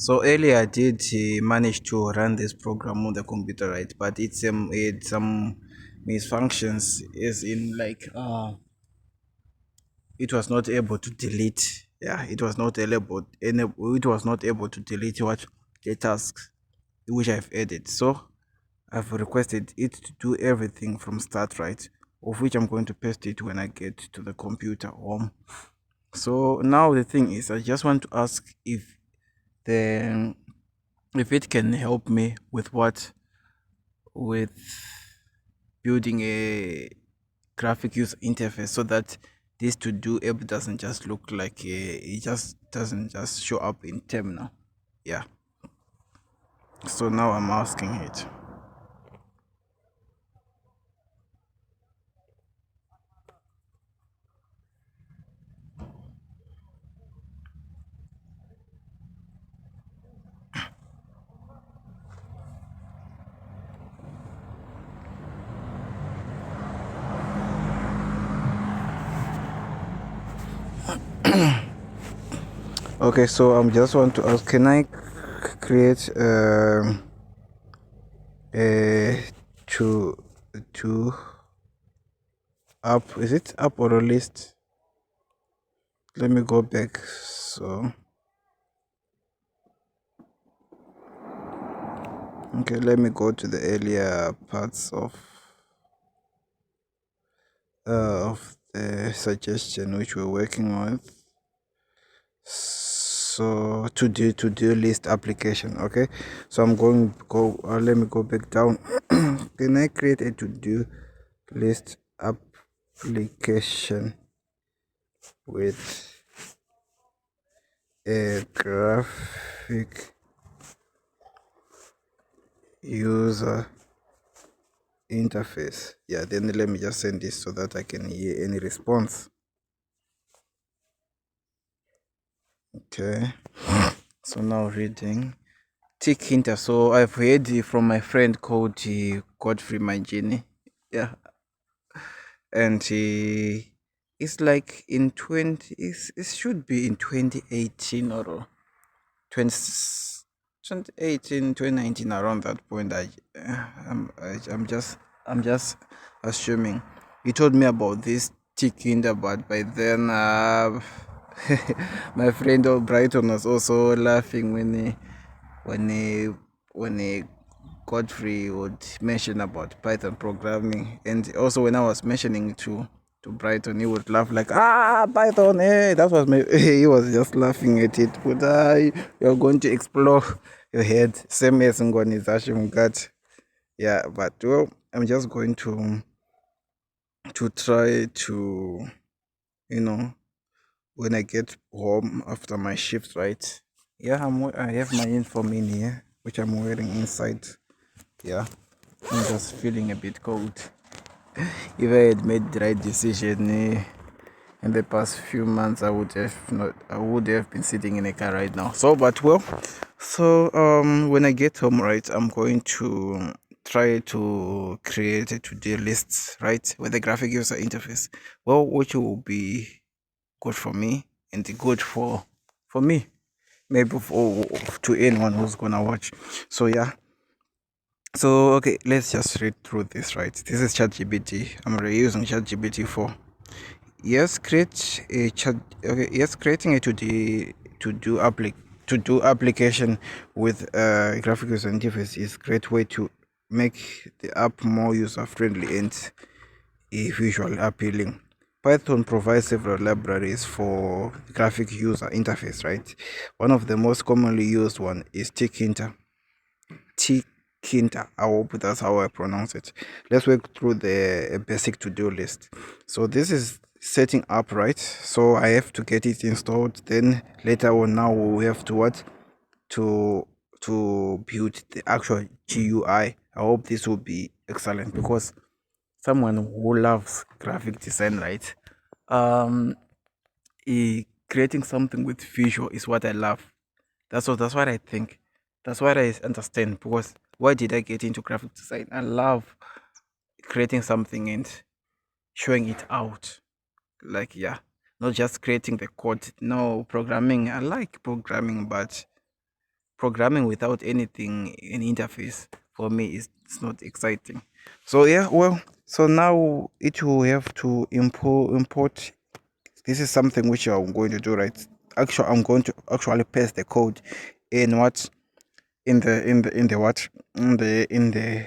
So earlier I did manage to run this program on the computer, right? But it some misfunctions, is in like it was not able to delete. Yeah, it was not able to delete what the tasks which I've added. So I've requested it to do everything from start, right? Of which I'm going to paste it when I get to the computer home. So now the thing is, I just want to ask the if it can help me with with building a graphic user interface so that this to do app doesn't just look like it just doesn't just show up in terminal. Yeah. So now I'm asking it. Okay, so I'm just want to ask, can I create a to to up, is it up or a list? Let me go back. So okay, let me go to the earlier parts of the suggestion which we're working with. So to do list application. Okay, so I'm going go let me go back down. Can I create a to do list application with a graphic user interface? Yeah, then let me just send this so that I can hear any response. Okay, so now reading TKinter. So I've heard from my friend called Godfrey Magini. Yeah, and it's like in 20, it should be in 2018 or 20, 2018, 2019, around that point. I'm just assuming. He told me about this TKinter, but by then my friend Brighton was also laughing when he when he Godfrey would mention about Python programming, and also when I was mentioning to Brighton, he would laugh like, Python, hey, that was my. He was just laughing at it. But you're going to explore your head, same as Ngoni Zashim got. Yeah, but well, I'm just going to try to, you know, when I get home after my shift, right? Yeah, I have my uniform in here, which I'm wearing inside. Yeah, I'm just feeling a bit cold. If I had made the right decision in the past few months, I would have been sitting in a car right now. So, but well, so when I get home, right, I'm going to try to create a to-do list, right, with the graphic user interface. Well, which will be good for me and good for me, maybe for to anyone who's gonna watch. So yeah. So okay, let's just read through this, right? This is ChatGPT. I'm reusing ChatGPT for. Yes, create a chat. Okay, yes, creating a to do application with graphic user interface is a great way to make the app more user friendly and visually appealing. Python provides several libraries for graphic user interface, right? One of the most commonly used one is TKinter. TKinter. I hope that's how I pronounce it. Let's work through the basic to-do list. So this is setting up, right? So I have to get it installed. Then later on, now we have to what to build the actual GUI. I hope this will be excellent because someone who loves graphic design, right? Um, creating something with visual is what I love. That's what I think. That's what I understand. Because why did I get into graphic design? I love creating something and showing it out. Like yeah, not just creating the code. No programming. I like programming, but programming without anything in interface for me is it's not exciting. So yeah, well, so now it will have to import. This is something which I'm going to do, right? Actually, I'm going to actually paste the code in what in the what in the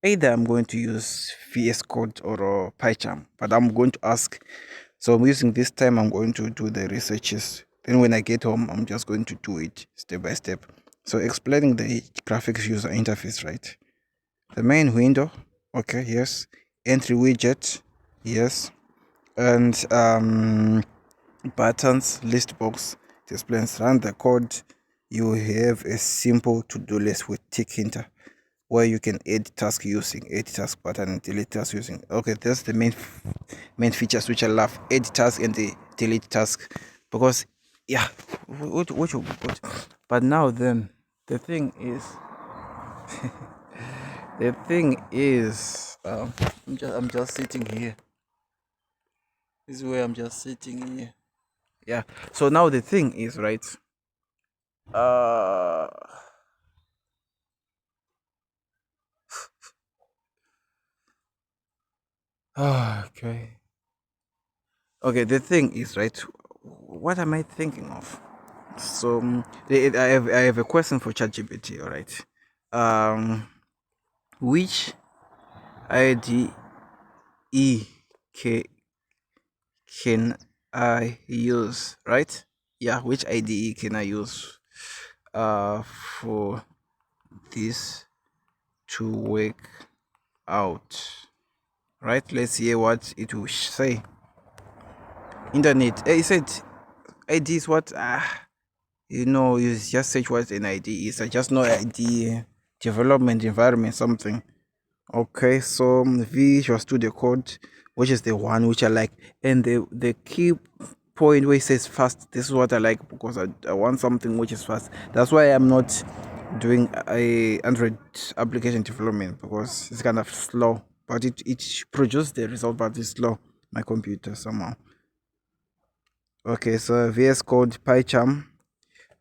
either I'm going to use VS Code or PyCharm, but I'm going to ask. So I'm using this time. I'm going to do the researches. Then when I get home, I'm just going to do it step by step. So explaining the graphics user interface, right? The main window, okay, yes. Entry widget, yes. And buttons, list box, displays. Run the code. You have a simple to-do list with TKinter where you can add task using add task button and delete task using. Okay, that's the main features which I love. Add task and the delete task because yeah, which will be good. But now then, the thing is, the thing is, I'm just sitting here. This is where I'm just sitting here. Yeah. So now the thing is, right? Uh. Okay. Okay. The thing is, right? What am I thinking of? So I have a question for ChatGPT. All right. Um, which IDE can I use? Right? Yeah. Which IDE can I use? For this to work out. Right. Let's hear what it will say. Internet. It said ID is what? You just search what an ID is. I just know ID development environment something. Okay, so Visual Studio Code, which is the one which I like, and the key point where it says fast. This is what I like because I want something which is fast. That's why I'm not doing a Android application development because it's kind of slow. But it produces the result, but it's slow. My computer somehow. Okay, so VS Code PyCharm.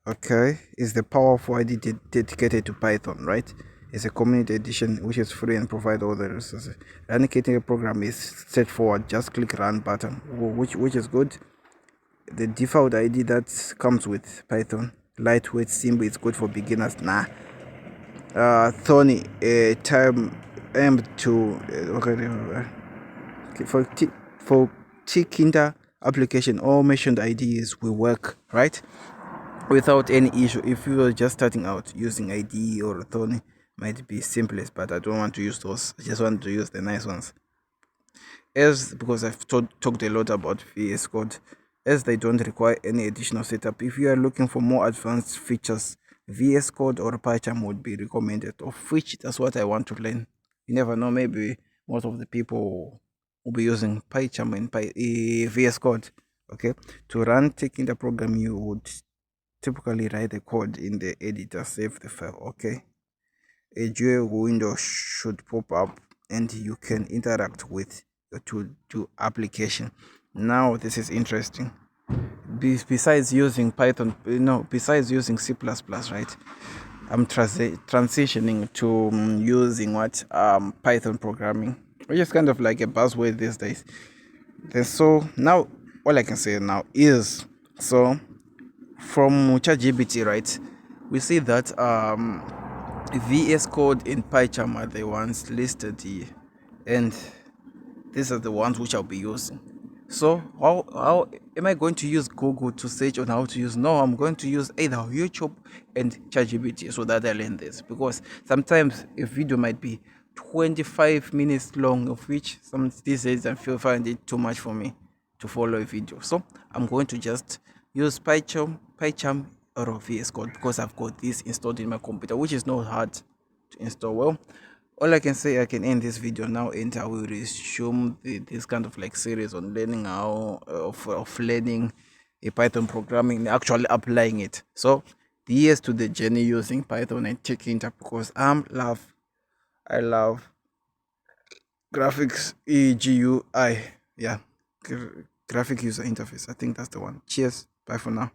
Okay, is the powerful ID dedicated to Python, right? It's a community edition which is free and provide all the resources. Running a program is straightforward. Just click run button, which is good. The default ID that comes with Python, lightweight, simple. It's good for beginners. Nah. Thorny, time M2. Okay, for TKinter application, all mentioned IDs will work, right? Without any issue. If you are just starting out, using IDE or Thorny might be simplest, but I don't want to use those. I just want to use the nice ones. As because I've talked a lot about VS Code, as they don't require any additional setup. If you are looking for more advanced features, VS Code or PyCharm would be recommended. Of which that's what I want to learn. You never know. Maybe most of the people will be using PyCharm and VS Code. Okay, to run taking the program, you would typically write the code in the editor, save the file. Okay, a GUI window should pop up and you can interact with your to application. Now this is interesting. Besides using Python, besides using C++, right? I'm transitioning to using what Python programming, which is kind of like a buzzword these days. Then so now all I can say now is so from ChatGPT, right? We see that VS Code and PyCharm are the ones listed here, and these are the ones which I'll be using. So how am I going to use Google to search on how to use? No, I'm going to use either YouTube and ChatGPT so that I learn this, because sometimes a video might be 25 minutes long, of which some these days I find it too much for me to follow a video. So I'm going to just use PyCharm or VS Code because I've got this installed in my computer, which is not hard to install. Well, all I can say, I can end this video now and I will resume this kind of like series on learning how of learning a Python programming, actually applying it. So here's to the journey using Python and TKinter, because I love graphics EGUI. Yeah, graphic user interface. I think that's the one. Cheers. Bye for now.